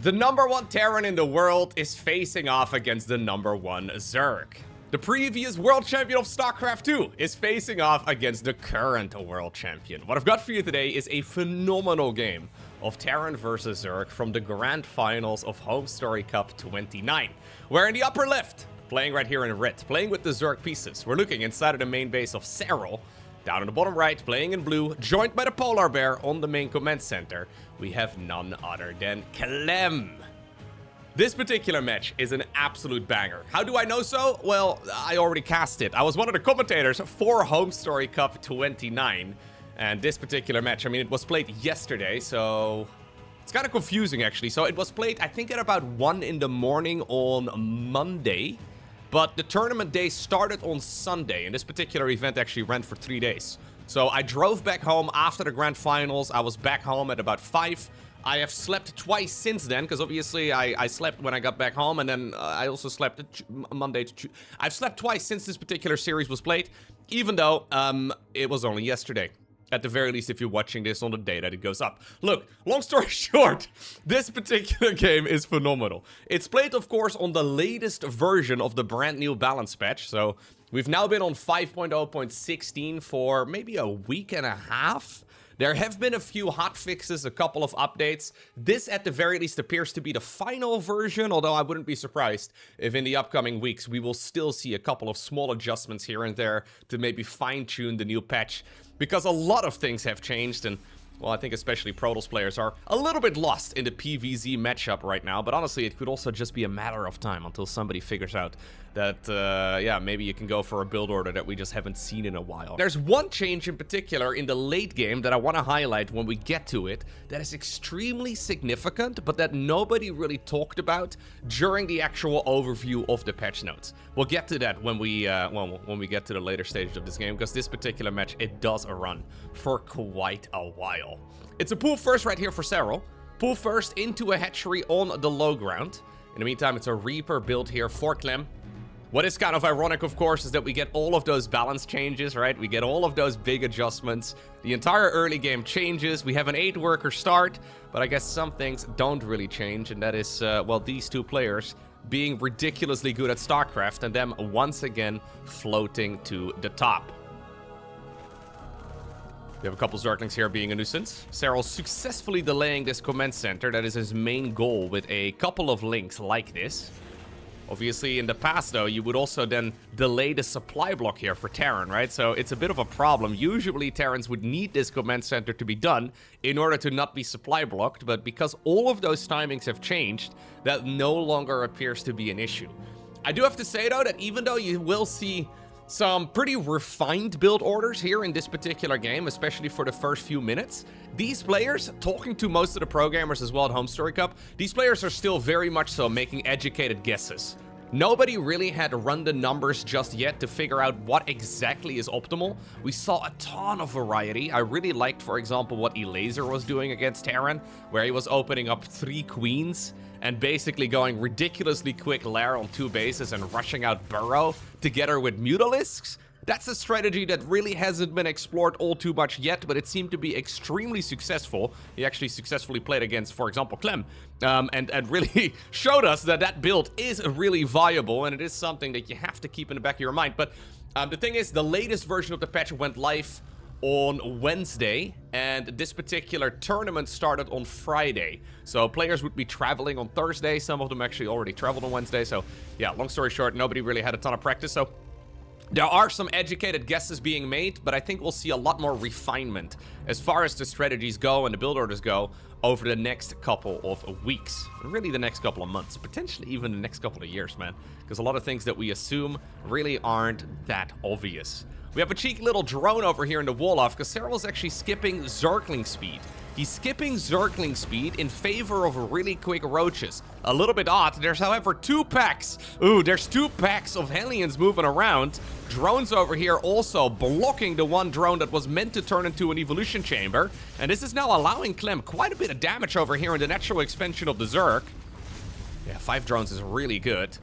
The #1 Terran in the world is facing off against the #1 Zerg. The previous world champion of StarCraft 2 is facing off against the current world champion. What I've got for you today is a phenomenal game of Terran versus Zerg from the grand finals of HomeStory Cup 29. Where in the upper left, playing right here in red, playing with the Zerg pieces, we're looking inside of the main base of Serral. Down in the bottom right, playing in blue, joined by the Polar Bear on the main command center, we have none other than Clem. This particular match is an absolute banger. How do I know so? Well, I already cast it. I was one of the commentators for HomeStory Cup 29. And this particular match, I mean, it was played yesterday, so it's kind of confusing, actually. So it was played, I think, at about 1 in the morning on Monday. But the tournament day started on Sunday, and this particular event actually ran for 3 days. So I drove back home after the grand finals. I was back home at about 5. I have slept twice since then, because obviously I slept when I got back home, and then I also slept Monday to I've slept twice since this particular series was played, even though it was only yesterday. At the very least, if you're watching this on the day that it goes up. Look, long story short, this particular game is phenomenal. It's played, of course, on the latest version of the brand new balance patch. So we've now been on 5.0.16 for maybe a week and a half. There have been a few hotfixes, a couple of updates. This, at the very least, appears to be the final version, although I wouldn't be surprised if in the upcoming weeks we will still see a couple of small adjustments here and there to maybe fine-tune the new patch, because a lot of things have changed, and well, I think especially Protoss players are a little bit lost in the PvZ matchup right now, but honestly, it could also just be a matter of time until somebody figures out that, yeah, maybe you can go for a build order that we just haven't seen in a while. There's one change in particular in the late game that I want to highlight when we get to it that is extremely significant, but that nobody really talked about during the actual overview of the patch notes. We'll get to that when we get to the later stages of this game, because this particular match, it does a run for quite a while. It's a pool first right here for Serral. Pool first into a hatchery on the low ground. In the meantime, it's a Reaper build here for Clem. What is kind of ironic, of course, is that we get all of those balance changes, right? We get all of those big adjustments. The entire early game changes. We have an 8-worker start, but I guess some things don't really change, and that is, well, these two players being ridiculously good at StarCraft and them once again floating to the top. We have a couple Zerglings here being a nuisance. Serral successfully delaying this command center. That is his main goal with a couple of links like this. Obviously, in the past, though, you would also then delay the supply block here for Terran, right? So it's a bit of a problem. Usually, Terrans would need this command center to be done in order to not be supply blocked, but because all of those timings have changed, that no longer appears to be an issue. I do have to say, though, that even though you will see some pretty refined build orders here in this particular game, especially for the first few minutes, these players, talking to most of the programmers as well at HomeStory Cup, these players are still very much so making educated guesses. Nobody really had run the numbers just yet to figure out what exactly is optimal. We saw a ton of variety. I really liked, for example, what Elazer was doing against Terran, where he was opening up 3 queens and basically going ridiculously quick lair on 2 bases and rushing out Burrow together with Mutalisks. That's a strategy that really hasn't been explored all too much yet, but it seemed to be extremely successful. He actually successfully played against, for example, Clem, and really showed us that that build is really viable, and it is something that you have to keep in the back of your mind. But the thing is, the latest version of the patch went live on Wednesday, and this particular tournament started on Friday. So players would be traveling on Thursday. Some of them actually already traveled on Wednesday. So yeah, long story short, nobody really had a ton of practice. So there are some educated guesses being made, but I think we'll see a lot more refinement as far as the strategies go and the build orders go over the next couple of weeks. Really the next couple of months, potentially even the next couple of years, man. Because a lot of things that we assume really aren't that obvious. We have a cheeky little drone over here in the wall off, because Serral is actually skipping Zergling speed. He's skipping Zergling speed in favor of really quick roaches. A little bit odd. There's, however, 2 packs. Ooh, there's 2 packs of Hellions moving around. Drones over here also blocking the one drone that was meant to turn into an evolution chamber. And this is now allowing Clem quite a bit of damage over here in the natural expansion of the Zerg. Yeah, 5 drones is really good.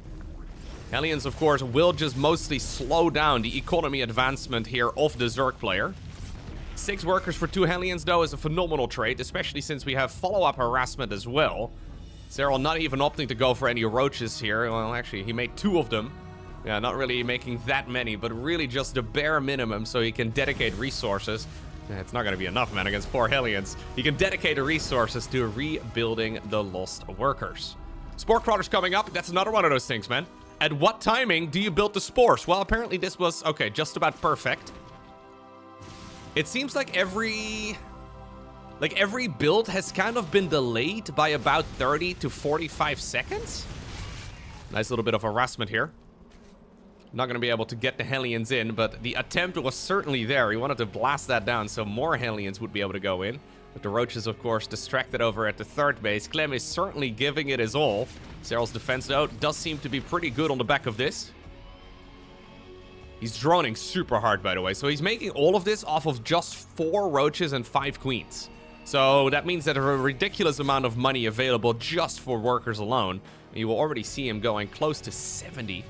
Hellions, of course, will just mostly slow down the economy advancement here of the Zerg player. 6 workers for 2 Hellions, though, is a phenomenal trade, especially since we have follow-up harassment as well. Serral not even opting to go for any roaches here. Well, actually, he made 2 of them. Yeah, not really making that many, but really just the bare minimum so he can dedicate resources. Yeah, it's not going to be enough, man, against 4 Hellions. He can dedicate the resources to rebuilding the lost workers. Spore crawlers coming up. That's another one of those things, man. At what timing do you build the spores? Well, apparently this was, okay, just about perfect. It seems like every build has kind of been delayed by about 30 to 45 seconds. Nice little bit of harassment here. Not going to be able to get the Hellions in, but the attempt was certainly there. He wanted to blast that down so more Hellions would be able to go in. But the roaches, of course, distracted over at the 3rd base. Clem is certainly giving it his all. Serral's defense, though, does seem to be pretty good on the back of this. He's droning super hard, by the way. So he's making all of this off of just 4 roaches and 5 queens. So that means that there's a ridiculous amount of money available just for workers alone. And you will already see him going close to 70.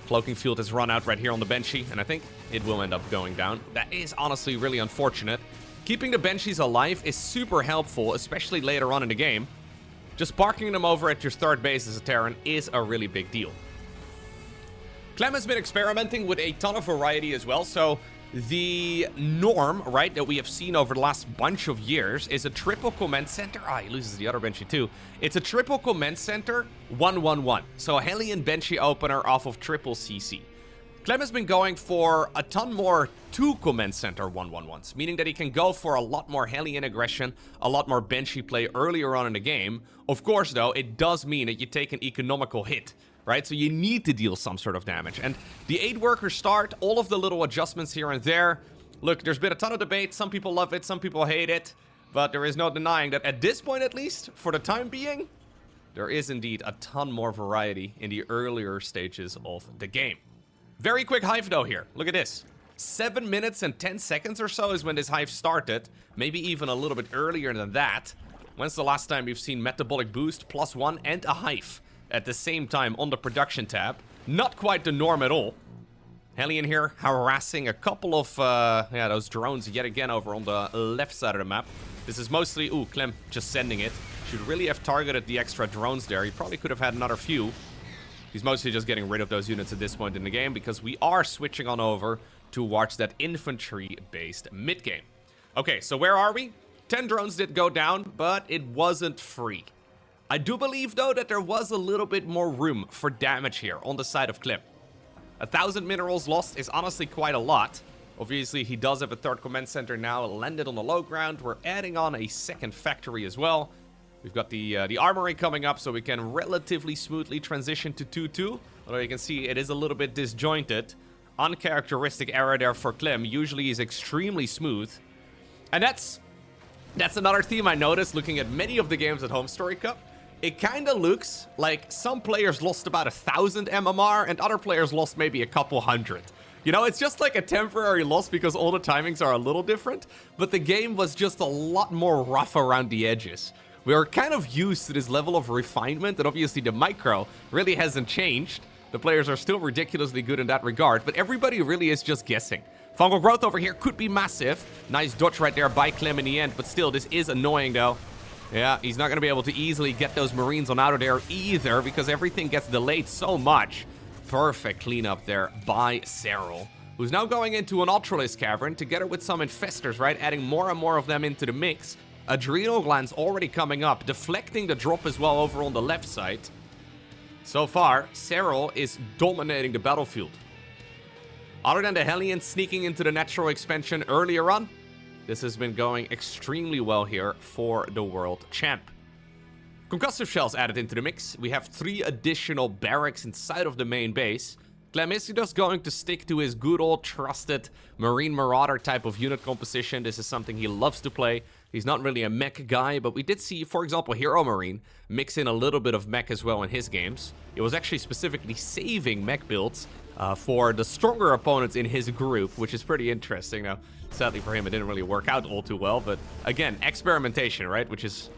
Cloaking field has run out right here on the Banshee, and I think it will end up going down. That is honestly really unfortunate. Keeping the Banshees alive is super helpful, especially later on in the game. Just parking them over at your 3rd base as a Terran is a really big deal. Clem has been experimenting with a ton of variety as well, so the norm, right, that we have seen over the last bunch of years is a triple command center. Ah, he loses the other Banshee too. It's a triple command center 1-1-1. So a Hellion Banshee opener off of triple CC. Clem has been going for a ton more 2 command center 1-1-1s, meaning that he can go for a lot more Hellion aggression, a lot more Banshee play earlier on in the game. Of course, though, it does mean that you take an economical hit, right? So you need to deal some sort of damage. And the 8 worker start, all of the little adjustments here and there. Look, there's been a ton of debate. Some people love it, some people hate it. But there is no denying that at this point, at least, for the time being, there is indeed a ton more variety in the earlier stages of the game. Very quick hive, though, here. Look at this. 7 minutes and 10 seconds or so is when this hive started. Maybe even a little bit earlier than that. When's the last time you've seen Metabolic Boost, +1, and a hive at the same time on the production tab? Not quite the norm at all. Hellion here harassing a couple of, those drones yet again over on the left side of the map. This is mostly, ooh, Clem just sending it. Should really have targeted the extra drones there. He probably could have had another few. He's mostly just getting rid of those units at this point in the game because we are switching on over towards that infantry-based mid-game. Okay, so where are we? 10 drones did go down, but it wasn't free. I do believe, though, that there was a little bit more room for damage here on the side of Clem. 1,000 minerals lost is honestly quite a lot. Obviously, he does have a 3rd command center now landed on the low ground. We're adding on a 2nd factory as well. We've got the armory coming up, so we can relatively smoothly transition to 2-2. Although you can see it is a little bit disjointed. Uncharacteristic error there for Clem. Usually he's extremely smooth. And that's another theme I noticed looking at many of the games at HomeStory Cup. It kind of looks like some players lost about 1,000 MMR and other players lost maybe a couple hundred. You know, it's just like a temporary loss because all the timings are a little different. But the game was just a lot more rough around the edges. We are kind of used to this level of refinement, and obviously the micro really hasn't changed. The players are still ridiculously good in that regard, but everybody really is just guessing. Fungal growth over here could be massive. Nice dodge right there by Clem in the end, but still, this is annoying though. Yeah, he's not going to be able to easily get those Marines on out of there either because everything gets delayed so much. Perfect cleanup there by Serral, who's now going into an Ultralisk Cavern together with some Infestors, right? Adding more and more of them into the mix. Adrenal glands already coming up, deflecting the drop as well over on the left side. So far, Serral is dominating the battlefield. Other than the Hellions sneaking into the natural expansion earlier on, this has been going extremely well here for the world champ. Concussive shells added into the mix. We have 3 additional barracks inside of the main base. Clem is just going to stick to his good old trusted Marine Marauder type of unit composition. This is something he loves to play. He's not really a mech guy, but we did see, for example, Hero Marine mix in a little bit of mech as well in his games. It was actually specifically saving mech builds for the stronger opponents in his group, which is pretty interesting. Now, sadly for him, it didn't really work out all too well, but again, experimentation, right? Which is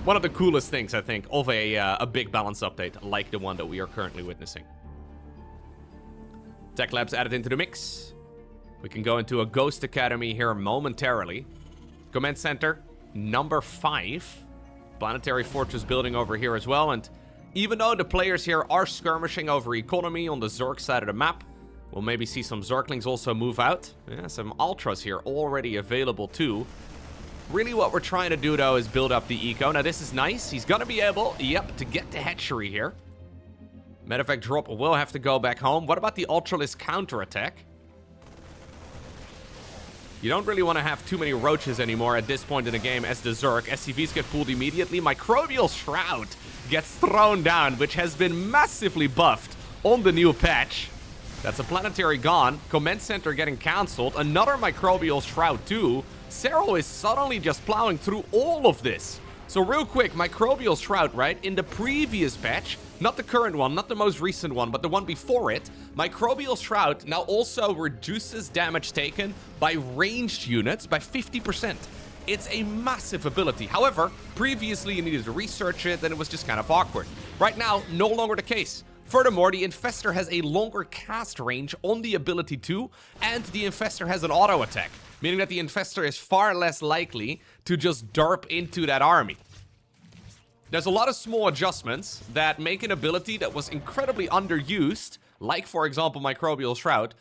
one of the coolest things, I think, of a big balance update like the one that we are currently witnessing. Tech Labs added into the mix. We can go into a Ghost Academy here momentarily. Command Center, number 5. Planetary fortress building over here as well, and even though the players here are skirmishing over economy on the Zerg side of the map, we'll maybe see some Zerglings also move out. Yeah, some Ultras here already available too. Really what we're trying to do though is build up the eco. Now this is nice. He's gonna be able, yep, to get the hatchery here. Medevac drop will have to go back home. What about the Ultralisk counterattack? You don't really want to have too many roaches anymore at this point in the game as the Zerg. SCVs get pulled immediately. Microbial Shroud gets thrown down, which has been massively buffed on the new patch. That's a planetary gone. Command center getting cancelled. Another Microbial Shroud too. Serral is suddenly just plowing through all of this. So real quick, Microbial Shroud, right? In the previous patch, not the current one, not the most recent one, but the one before it, Microbial Shroud now also reduces damage taken by ranged units by 50%. It's a massive ability. However, previously you needed to research it, and it was just kind of awkward. Right now, no longer the case. Furthermore, the Infestor has a longer cast range on the ability too, and the Infestor has an auto attack, meaning that the Infestor is far less likely to just derp into that army. There's a lot of small adjustments that make an ability that was incredibly underused, like for example Microbial Shroud,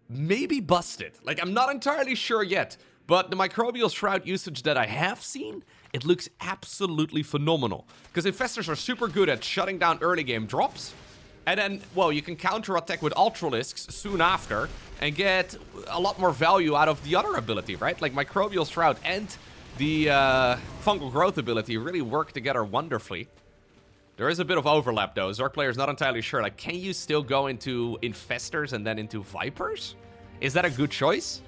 maybe busted. Like, I'm not entirely sure yet, but the Microbial Shroud usage that I have seen, it looks absolutely phenomenal. Because Infestors are super good at shutting down early game drops, and then, well, you can counterattack with Ultralisks soon after and get a lot more value out of the other ability, right? Like Microbial Shroud and the Fungal Growth ability really work together wonderfully. There is a bit of overlap though. Zerg player's not entirely sure. Like, can you still go into Infestors and then into Vipers? Is that a good choice?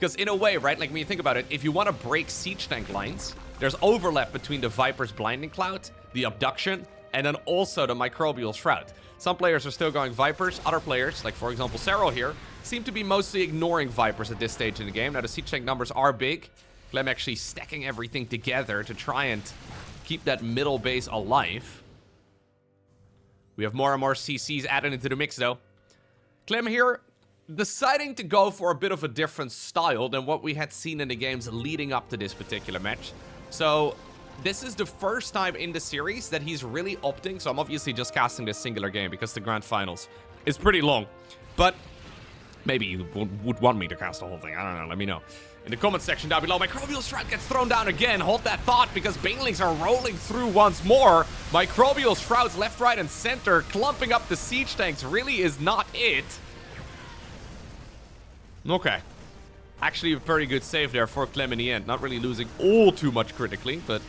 Because in a way, right, like when you think about it, if you want to break siege tank lines, there's overlap between the Viper's Blinding Cloud, the Abduction, and then also the Microbial Shroud. Some players are still going Vipers. Other players, like for example Serral here, seem to be mostly ignoring Vipers at this stage in the game. Now the siege tank numbers are big. Clem actually stacking everything together to try and keep that middle base alive. We have more and more CCs added into the mix though. Clem here deciding to go for a bit of a different style than what we had seen in the games leading up to this particular match. So this is the first time in the series that he's really opting, so I'm obviously just casting this singular game because the grand finals is pretty long. But maybe you would want me to cast the whole thing. I don't know, let me know in the comment section down below. Microbial Shroud gets thrown down again. Hold that thought because Banelings are rolling through once more. Microbial Shrouds left, right, and center. Clumping up the siege tanks really is not it. Okay. Actually a very good save there for Clem in the end. Not really losing all too much critically, but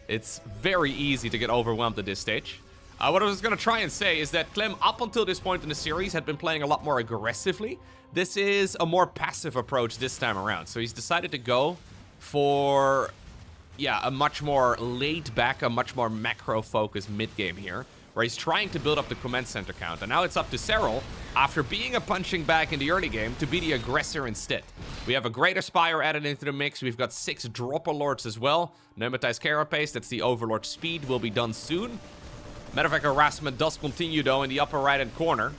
it's very easy to get overwhelmed at this stage. What I was going to try and say is that Clem, up until this point in the series, had been playing a lot more aggressively. This is a more passive approach this time around. So he's decided to go for, yeah, a much more laid back, a much more macro-focused mid-game here, where he's trying to build up the command center count. And now it's up to Serral, after being a punching bag in the early game, to be the aggressor instead. We have a Greater Spire added into the mix. We've got 6 Dropper Lords as well. Pneumatized Carapace, that's the Overlord speed, will be done soon. Medevac harassment does continue though in the upper right-hand corner.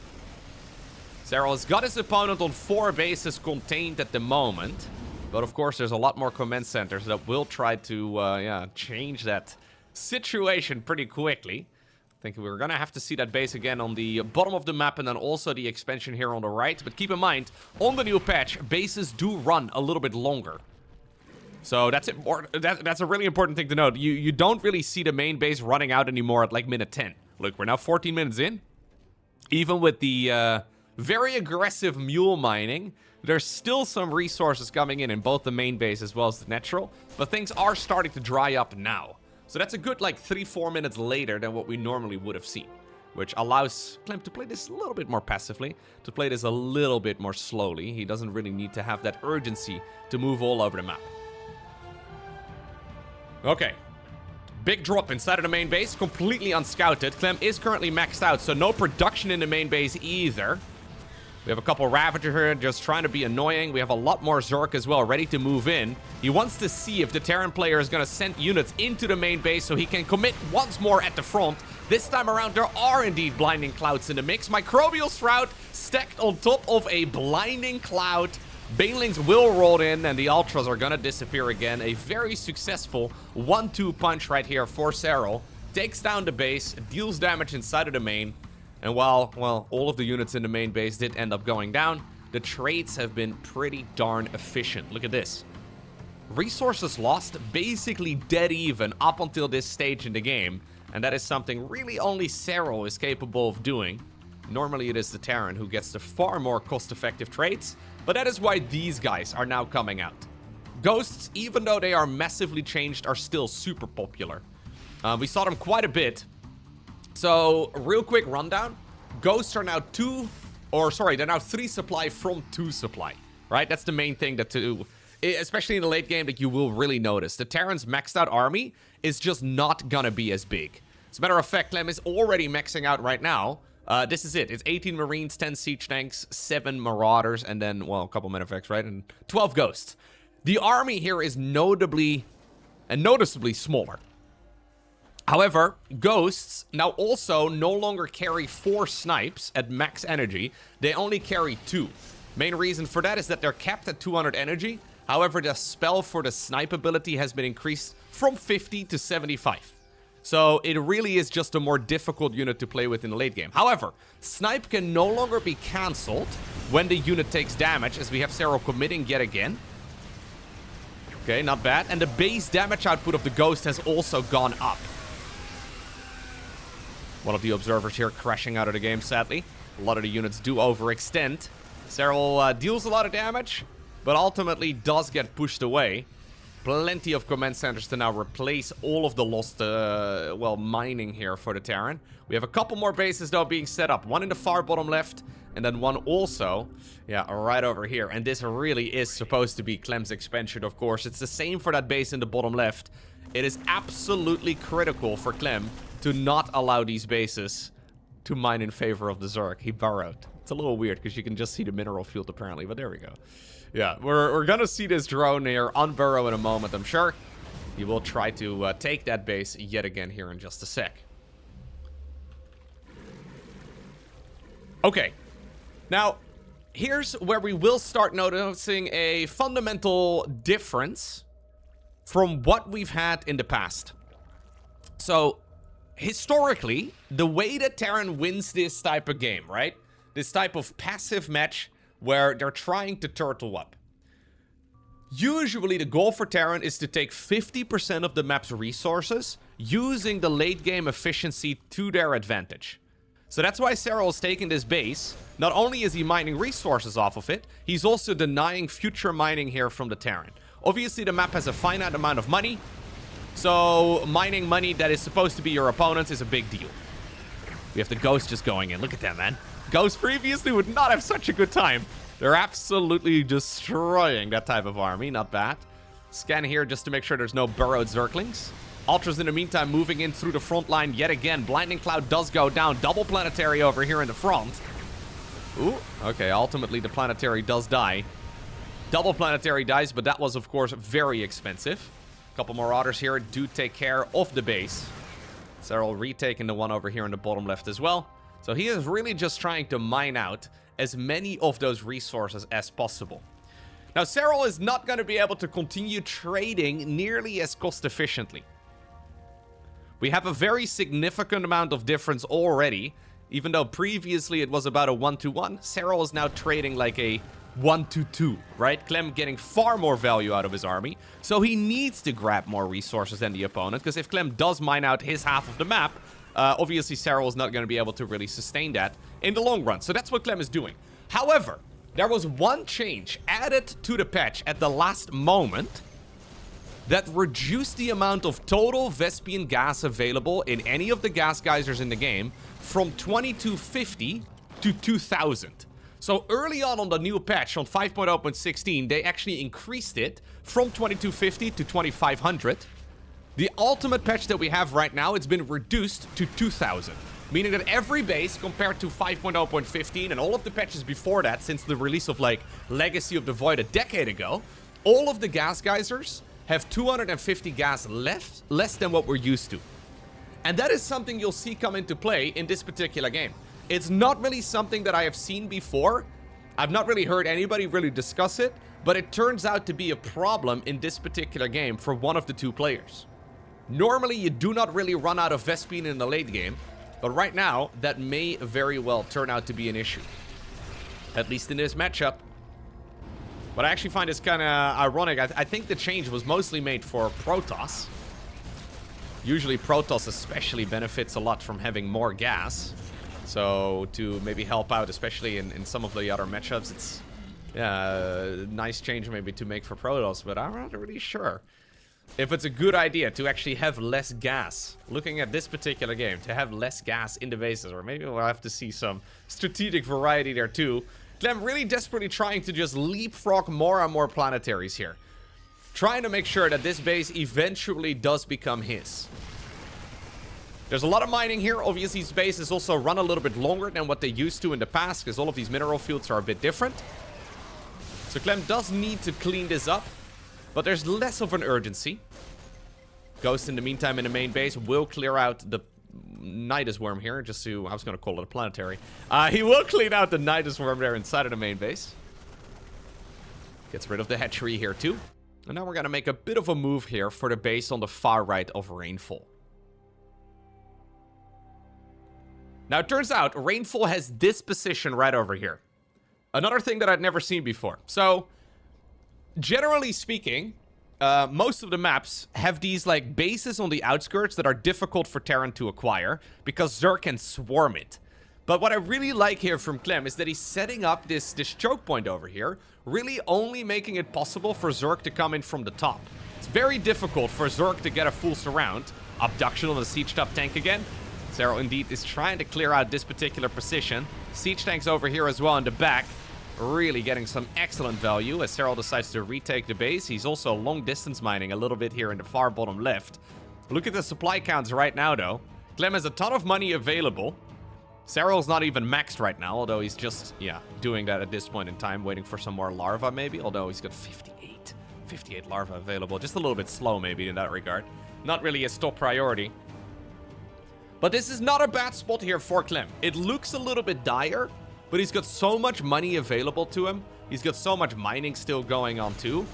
Serral has got his opponent on 4 bases contained at the moment. But of course there's a lot more command centers that will try to change that situation pretty quickly. I think we're gonna have to see that base again on the bottom of the map and then also the expansion here on the right. But keep in mind, on the new patch, bases do run a little bit longer. So that's a really important thing to note. You don't really see the main base running out anymore at like minute 10. Look, we're now 14 minutes in. Even with the very aggressive mule mining, there's still some resources coming in both the main base as well as the natural. But things are starting to dry up now. So that's a good like 3-4 minutes later than what we normally would have seen. Which allows Clem to play this a little bit more passively, to play this a little bit more slowly. He doesn't really need to have that urgency to move all over the map. Okay. Big drop inside of the main base, completely unscouted. Clem is currently maxed out, so no production in the main base either. We have a couple Ravager here just trying to be annoying. We have a lot more Zerg as well, ready to move in. He wants to see if the Terran player is going to send units into the main base so he can commit once more at the front. This time around, there are indeed Blinding Clouds in the mix. Microbial Shroud stacked on top of a Blinding Cloud. Banelings will roll in, and the Ultras are gonna disappear again. A very successful 1-2 punch right here for Serral. Takes down the base, deals damage inside of the main. And while, well, all of the units in the main base did end up going down, the trades have been pretty darn efficient. Look at this. Resources lost, basically dead even up until this stage in the game. And that is something really only Serral is capable of doing. Normally it is the Terran who gets the far more cost-effective trades, but that is why these guys are now coming out. Ghosts, even though they are massively changed, are still super popular. We saw them quite a bit. So, real quick rundown. Ghosts are now they're now 3 supply from 2 supply, right? That's the main thing that especially in the late game, that you will really notice. The Terran's maxed out army is just not gonna be as big. As a matter of fact, Clem is already maxing out right now. This is it. It's 18 Marines, 10 Siege Tanks, 7 Marauders, and then, well, a couple Medifex, right? And 12 Ghosts. The army here is noticeably smaller. However, Ghosts now also no longer carry 4 snipes at max energy. They only carry 2. Main reason for that is that they're capped at 200 energy. However, the spell for the snipe ability has been increased from 50 to 75. So it really is just a more difficult unit to play with in the late game. However, snipe can no longer be cancelled when the unit takes damage, as we have Serral committing yet again. Okay, not bad. And the base damage output of the Ghost has also gone up. One of the observers here crashing out of the game, sadly. A lot of the units do overextend. Serral deals a lot of damage, but ultimately does get pushed away. Plenty of command centers to now replace all of the lost, mining here for the Terran. We have a couple more bases, though, being set up. One in the far bottom left, and then one also, right over here. And this really is supposed to be Clem's expansion, of course. It's the same for that base in the bottom left. It is absolutely critical for Clem to not allow these bases to mine in favor of the Zerg. He burrowed. It's a little weird, because you can just see the mineral field, apparently, but there we go. Yeah, we're gonna see this drone here unburrow in a moment, I'm sure. He will try to take that base yet again here in just a sec. Okay. Now, here's where we will start noticing a fundamental difference from what we've had in the past. So, historically, the way that Terran wins this type of game, right? This type of passive match where they're trying to turtle up. Usually the goal for Terran is to take 50% of the map's resources, using the late game efficiency to their advantage. So that's why Serral is taking this base. Not only is he mining resources off of it, he's also denying future mining here from the Terran. Obviously the map has a finite amount of money, so mining money that is supposed to be your opponent's is a big deal. We have the Ghost just going in. Look at that, man. Ghosts previously would not have such a good time. They're absolutely destroying that type of army. Not bad. Scan here just to make sure there's no burrowed Zerglings. Ultras in the meantime moving in through the front line yet again. Blinding Cloud does go down. Double Planetary over here in the front. Ooh, okay, ultimately the Planetary does die. Double Planetary dies, but that was of course very expensive. A couple Marauders here do take care of the base. Serral retaking the one over here in the bottom left as well. So he is really just trying to mine out as many of those resources as possible. Now, Serral is not going to be able to continue trading nearly as cost efficiently. We have a very significant amount of difference already. Even though previously it was about a 1-to-1, Serral is now trading like a 1-to-2, right? Clem getting far more value out of his army. So he needs to grab more resources than the opponent, because if Clem does mine out his half of the map, obviously Serral is not going to be able to really sustain that in the long run. So that's what Clem is doing. However, there was one change added to the patch at the last moment that reduced the amount of total Vespene gas available in any of the gas geysers in the game from 2250 to 2000. So early on the new patch on 5.0.16, they actually increased it from 2250 to 2500. The ultimate patch that we have right now, it's been reduced to 2000. Meaning that every base, compared to 5.0.15 and all of the patches before that, since the release of, like, Legacy of the Void a decade ago, all of the gas geysers have 250 gas less than what we're used to. And that is something you'll see come into play in this particular game. It's not really something that I have seen before I've not really heard anybody really discuss it, but it turns out to be a problem in this particular game for one of the two players. Normally, you do not really run out of Vespene in the late game, but right now, that may very well turn out to be an issue. At least in this matchup. But I actually find this kind of ironic. I think the change was mostly made for Protoss. Usually Protoss especially benefits a lot from having more gas. So to maybe help out, especially in some of the other matchups, it's a nice change maybe to make for Protoss, but I'm not really sure if it's a good idea to actually have less gas. Looking at this particular game, to have less gas in the bases, or maybe we'll have to see some strategic variety there too. Clem really desperately trying to just leapfrog more and more planetaries here. Trying to make sure that this base eventually does become his. There's a lot of mining here. Obviously, these bases also run a little bit longer than what they used to in the past, because all of these mineral fields are a bit different. So Clem does need to clean this up, but there's less of an urgency. Ghost, in the meantime, in the main base, will clear out the Nidus Worm here, just to... I was going to call it a planetary. He will clean out the Nidus Worm there inside of the main base. Gets rid of the hatchery here, too. And now we're going to make a bit of a move here for the base on the far right of Rainfall. Now, it turns out Rainfall has this position right over here. Another thing that I'd never seen before. So, generally speaking, most of the maps have these, like, bases on the outskirts that are difficult for Terran to acquire, because Zerg can swarm it. But what I really like here from Clem is that he's setting up this choke point over here, really only making it possible for Zerg to come in from the top. It's very difficult for Zerg to get a full surround. Abduction on the siege top tank again. Serral indeed is trying to clear out this particular position. Siege tanks over here as well in the back. Really getting some excellent value as Serral decides to retake the base. He's also long distance mining a little bit here in the far bottom left. Look at the supply counts right now though. Clem has a ton of money available. Serral's not even maxed right now, although he's just, doing that at this point in time, waiting for some more larvae maybe, although he's got 58 larvae available. Just a little bit slow maybe in that regard. Not really his top priority. But this is not a bad spot here for Clem. It looks a little bit dire, but he's got so much money available to him. He's got so much mining still going on too.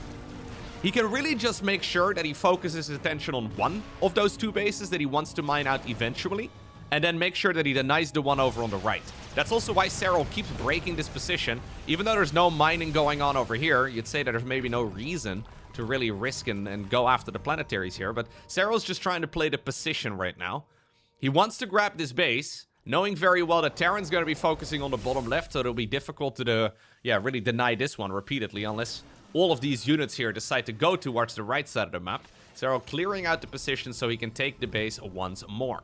He can really just make sure that he focuses his attention on one of those two bases that he wants to mine out eventually, and then make sure that he denies the one over on the right. That's also why Serral keeps breaking this position. Even though there's no mining going on over here, you'd say that there's maybe no reason to really risk and go after the planetaries here, but Serral's just trying to play the position right now. He wants to grab this base, knowing very well that Terran's going to be focusing on the bottom left, so it'll be difficult to, really deny this one repeatedly, unless all of these units here decide to go towards the right side of the map. Serral clearing out the position so he can take the base once more.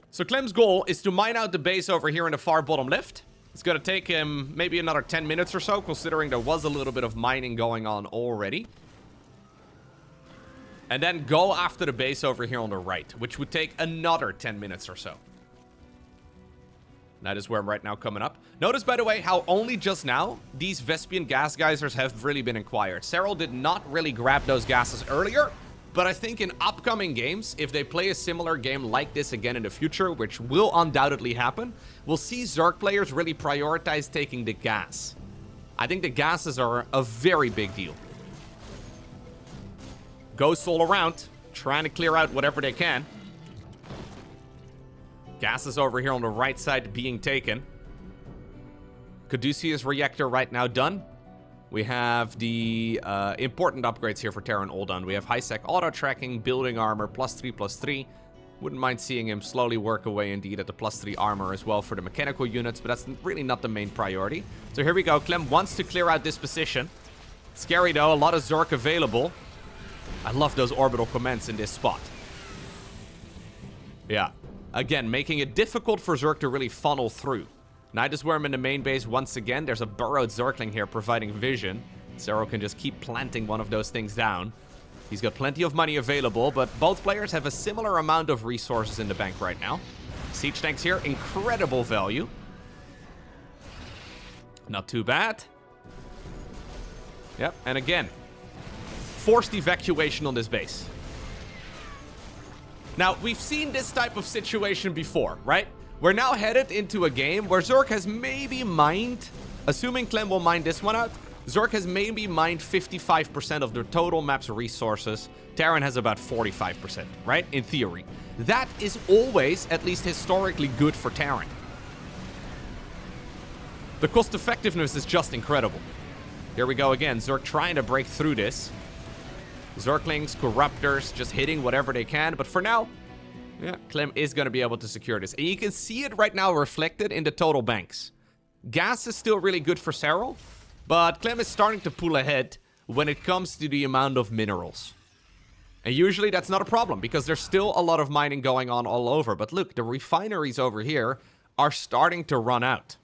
So Clem's goal is to mine out the base over here in the far bottom left. It's going to take him maybe another 10 minutes or so, considering there was a little bit of mining going on already. And then go after the base over here on the right, which would take another 10 minutes or so. That is where I'm right now coming up. Notice, by the way, how only just now these Vespene gas geysers have really been acquired. Serral did not really grab those gases earlier, but I think in upcoming games, if they play a similar game like this again in the future, which will undoubtedly happen, we'll see Zerg players really prioritize taking the gas. I think the gases are a very big deal. Ghosts all around, trying to clear out whatever they can. Gases over here on the right side being taken. Caduceus reactor right now done. We have the important upgrades here for Terran all done. We have high-sec auto-tracking, building armor, +3/+3. Wouldn't mind seeing him slowly work away indeed at the +3 armor as well for the mechanical units, but that's really not the main priority. So here we go. Clem wants to clear out this position. Scary though, a lot of Zerg available. I love those orbital commands in this spot. Yeah. Again, making it difficult for Zerg to really funnel through. Nidus Worm in the main base once again. There's a burrowed Zergling here providing vision. Serral can just keep planting one of those things down. He's got plenty of money available, but both players have a similar amount of resources in the bank right now. Siege tanks here, incredible value. Not too bad. Yep, and again, forced evacuation on this base. Now, we've seen this type of situation before, right? We're now headed into a game where Zerg has maybe mined, assuming Clem will mine this one out, Zerg has maybe mined 55% of their total map's resources. Terran has about 45%, right? In theory. That is always, at least historically, good for Terran. The cost effectiveness is just incredible. Here we go again. Zerg trying to break through this. Zerglings, Corruptors, just hitting whatever they can. But for now, yeah, Clem is going to be able to secure this. And you can see it right now reflected in the total banks. Gas is still really good for Serral, but Clem is starting to pull ahead when it comes to the amount of minerals. And usually that's not a problem because there's still a lot of mining going on all over. But look, the refineries over here are starting to run out.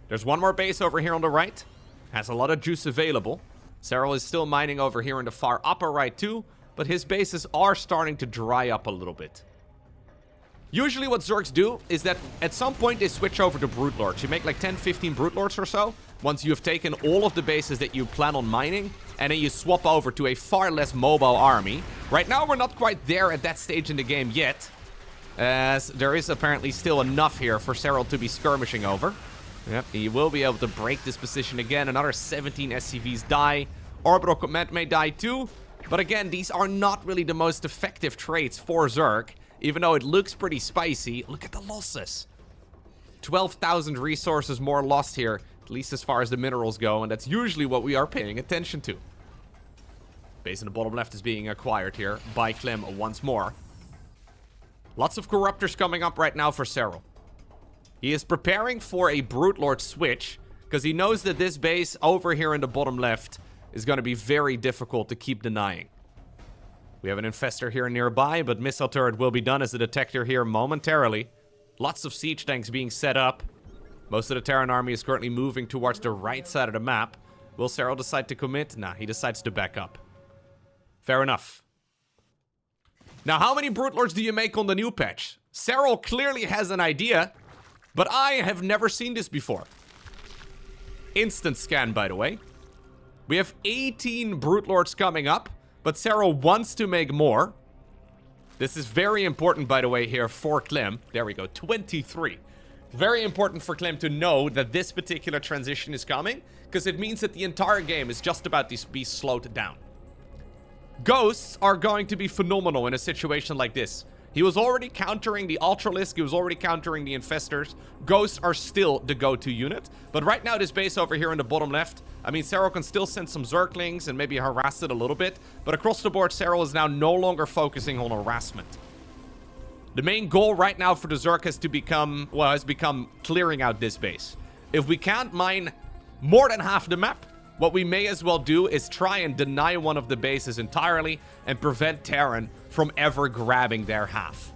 There's one more base over here on the right. Has a lot of juice available. Serral is still mining over here in the far upper right too, but his bases are starting to dry up a little bit. Usually what Zergs do is that at some point they switch over to Brute Lords. You make like 10, 15 Brute Lords or so, once you have taken all of the bases that you plan on mining, and then you swap over to a far less mobile army. Right now we're not quite there at that stage in the game yet, as there is apparently still enough here for Serral to be skirmishing over. Yep, he will be able to break this position again. Another 17 SCVs die. Orbital Command may die too. But again, these are not really the most effective traits for Zerg. Even though it looks pretty spicy. Look at the losses. 12,000 resources more lost here. At least as far as the minerals go. And that's usually what we are paying attention to. Base in the bottom left is being acquired here by Clem once more. Lots of Corruptors coming up right now for Serral. He is preparing for a Brute Lord switch, because he knows that this base over here in the bottom left is going to be very difficult to keep denying. We have an Infestor here nearby, but Missile Turret will be done as a detector here momentarily. Lots of siege tanks being set up. Most of the Terran army is currently moving towards the right side of the map. Will Serral decide to commit? Nah, he decides to back up. Fair enough. Now, how many Brute Lords do you make on the new patch? Serral clearly has an idea. But I have never seen this before. Instant scan, by the way. We have 18 Brute Lords coming up, but Serral wants to make more. This is very important, by the way, here for Clem. There we go, 23. Very important for Clem to know that this particular transition is coming, because it means that the entire game is just about to be slowed down. Ghosts are going to be phenomenal in a situation like this. He was already countering the Ultralisk. He was already countering the Infestors. Ghosts are still the go-to unit. But right now, this base over here in the bottom left, I mean, Serral can still send some Zerglings and maybe harass it a little bit. But across the board, Serral is now no longer focusing on harassment. The main goal right now for the Zerg has become clearing out this base. If we can't mine more than half the map, what we may as well do is try and deny one of the bases entirely and prevent Terran from ever grabbing their half.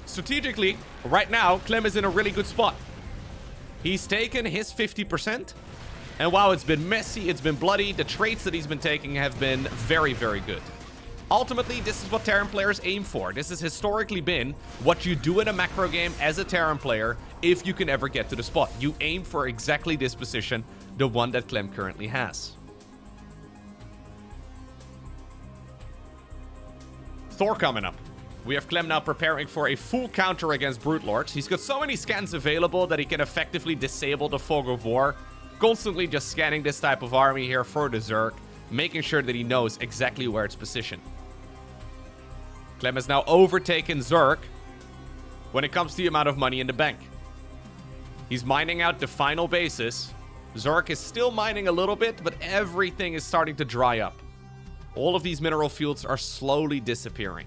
Strategically, right now, Clem is in a really good spot. He's taken his 50%, and while it's been messy, it's been bloody, the traits that he's been taking have been very, very good. Ultimately, this is what Terran players aim for. This has historically been what you do in a macro game as a Terran player if you can ever get to the spot. You aim for exactly this position, the one that Clem currently has. Thor coming up. We have Clem now preparing for a full counter against Brute Lords. He's got so many scans available that he can effectively disable the Fog of War. Constantly just scanning this type of army here for the Zerg, making sure that he knows exactly where it's positioned. Clem has now overtaken Zerg when it comes to the amount of money in the bank. He's mining out the final bases. Zerg is still mining a little bit, but everything is starting to dry up. All of these mineral fields are slowly disappearing.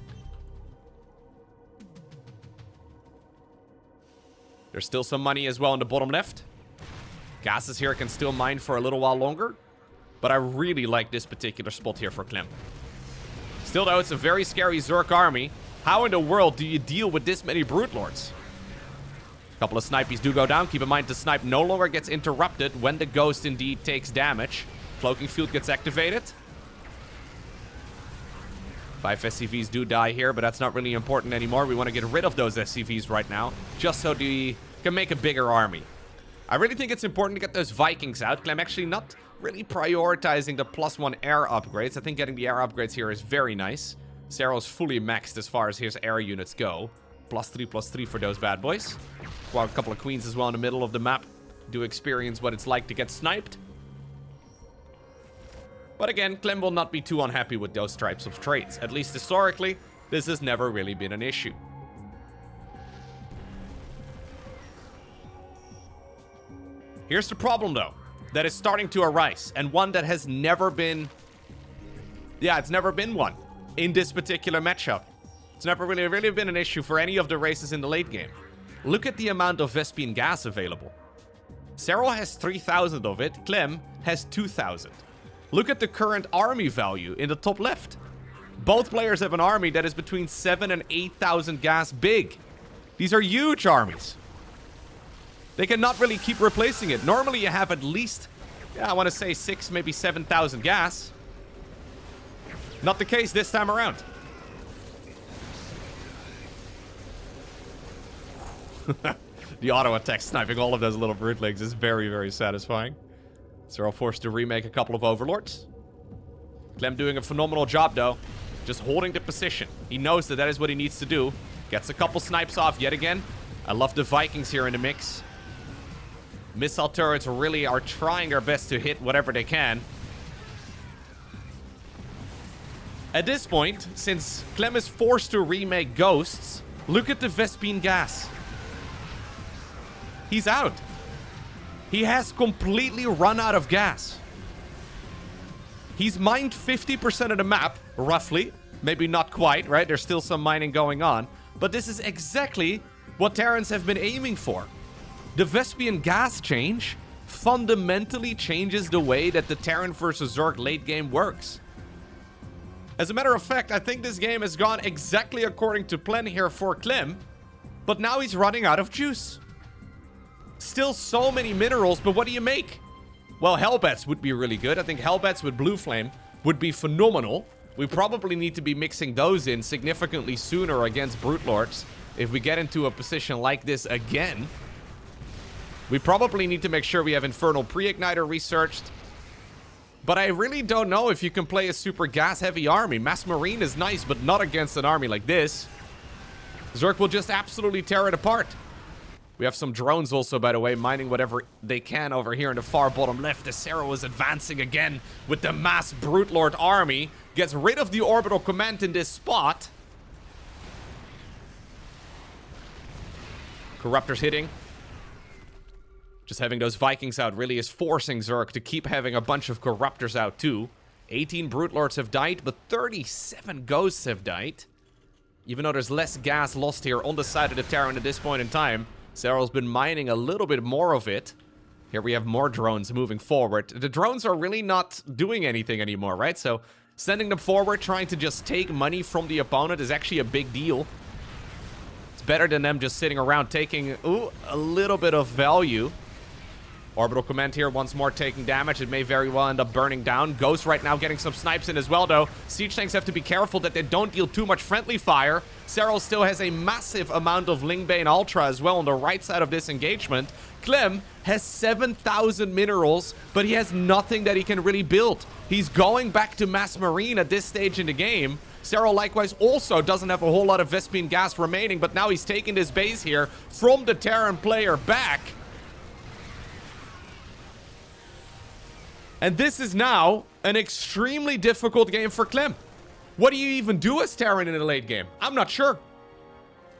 There's still some money as well in the bottom left. Gases here can still mine for a little while longer. But I really like this particular spot here for Clem. Still though, it's a very scary Zerg army. How in the world do you deal with this many Brute Lords? A couple of snipies do go down. Keep in mind the snipe no longer gets interrupted when the ghost indeed takes damage. Cloaking field gets activated. 5 SCVs do die here, but that's not really important anymore. We want to get rid of those SCVs right now, just so we can make a bigger army. I really think it's important to get those Vikings out. Clem actually not really prioritizing the +1 air upgrades. I think getting the air upgrades here is very nice. Serral's fully maxed as far as his air units go. +3/+3 for those bad boys. Well, a couple of queens as well in the middle of the map. Do experience what it's like to get sniped. But again, Clem will not be too unhappy with those types of traits. At least historically, this has never really been an issue. Here's the problem, though, that is starting to arise, and one that has never been... Yeah, it's never been one in this particular matchup. It's never really been an issue for any of the races in the late game. Look at the amount of Vespene gas available. Serral has 3,000 of it, Clem has 2,000. Look at the current army value in the top left. Both players have an army that is between 7,000 and 8,000 gas big. These are huge armies. They cannot really keep replacing it. Normally you have at least, I want to say 6,000, maybe 7,000 gas. Not the case this time around. The auto attack sniping all of those little brute-legs is very, very satisfying. Serral forced to remake a couple of overlords. Clem doing a phenomenal job, though. Just holding the position. He knows that that is what he needs to do. Gets a couple snipes off yet again. I love the Vikings here in the mix. Missile turrets really are trying their best to hit whatever they can. At this point, since Clem is forced to remake ghosts, look at the Vespene gas. He's out. He has completely run out of gas. He's mined 50% of the map, roughly. Maybe not quite, right? There's still some mining going on. But this is exactly what Terrans have been aiming for. The Vespene gas change fundamentally changes the way that the Terran versus Zerg late game works. As a matter of fact, I think this game has gone exactly according to plan here for Clem. But now he's running out of juice. Still so many minerals, but what do you make? Well, Hellbats would be really good. I think Hellbats with Blue Flame would be phenomenal. We probably need to be mixing those in significantly sooner against Brute Lords. If we get into a position like this again, we probably need to make sure we have Infernal Pre-Igniter researched. But I really don't know if you can play a super gas-heavy army. Mass Marine is nice, but not against an army like this. Zerg will just absolutely tear it apart. We have some drones also, by the way, mining whatever they can over here in the far bottom left. As Serral is advancing again with the mass Brute Lord army. Gets rid of the orbital command in this spot. Corruptors hitting. Just having those Vikings out really is forcing Zerg to keep having a bunch of Corruptors out too. 18 Brute Lords have died, but 37 Ghosts have died. Even though there's less gas lost here on the side of the Terran at this point in time, Serral's been mining a little bit more of it. Here we have more drones moving forward. The drones are really not doing anything anymore, right? So sending them forward, trying to just take money from the opponent is actually a big deal. It's better than them just sitting around taking, a little bit of value. Orbital Command here once more taking damage. It may very well end up burning down. Ghost right now getting some snipes in as well, though. Siege tanks have to be careful that they don't deal too much friendly fire. Serral still has a massive amount of Lingbane Ultra as well on the right side of this engagement. Clem has 7,000 minerals, but he has nothing that he can really build. He's going back to Mass Marine at this stage in the game. Serral likewise also doesn't have a whole lot of Vespene gas remaining, but now he's taking this base here from the Terran player back. And this is now an extremely difficult game for Clem. What do you even do as Terran in the late game? I'm not sure.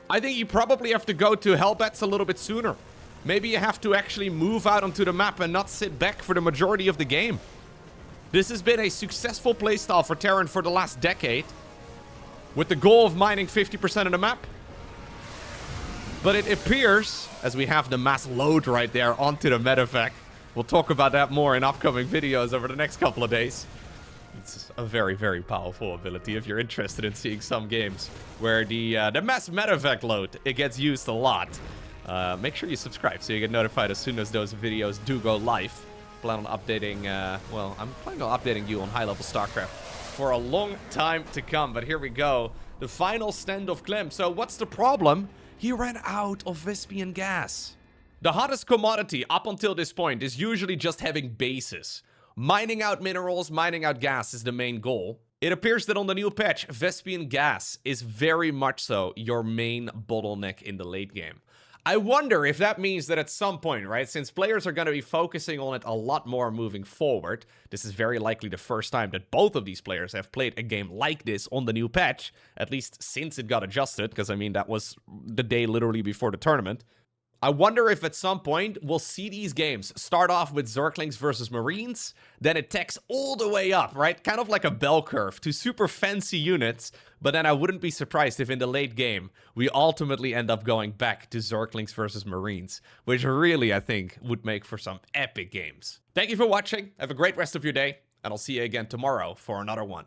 I think you probably have to go to Hellbats a little bit sooner. Maybe you have to actually move out onto the map and not sit back for the majority of the game. This has been a successful playstyle for Terran for the last decade, with the goal of mining 50% of the map. But it appears, as we have the mass load right there onto the medevac, we'll talk about that more in upcoming videos over the next couple of days. It's a very, very powerful ability if you're interested in seeing some games where the mass medevac load, it gets used a lot. Make sure you subscribe so you get notified as soon as those videos do go live. Plan on updating, I'm planning on updating you on high-level StarCraft for a long time to come. But here we go. The final stand of Clem. So what's the problem? He ran out of Vespene gas. The hottest commodity up until this point is usually just having bases. Mining out minerals, mining out gas is the main goal. It appears that on the new patch, Vespene gas is very much so your main bottleneck in the late game. I wonder if that means that at some point, right, since players are going to be focusing on it a lot more moving forward, this is very likely the first time that both of these players have played a game like this on the new patch, at least since it got adjusted, because I mean, that was the day literally before the tournament. I wonder if at some point we'll see these games start off with Zerglings versus Marines, then it techs all the way up, right? Kind of like a bell curve to super fancy units, but then I wouldn't be surprised if in the late game we ultimately end up going back to Zerglings versus Marines, which really, I think, would make for some epic games. Thank you for watching, have a great rest of your day, and I'll see you again tomorrow for another one.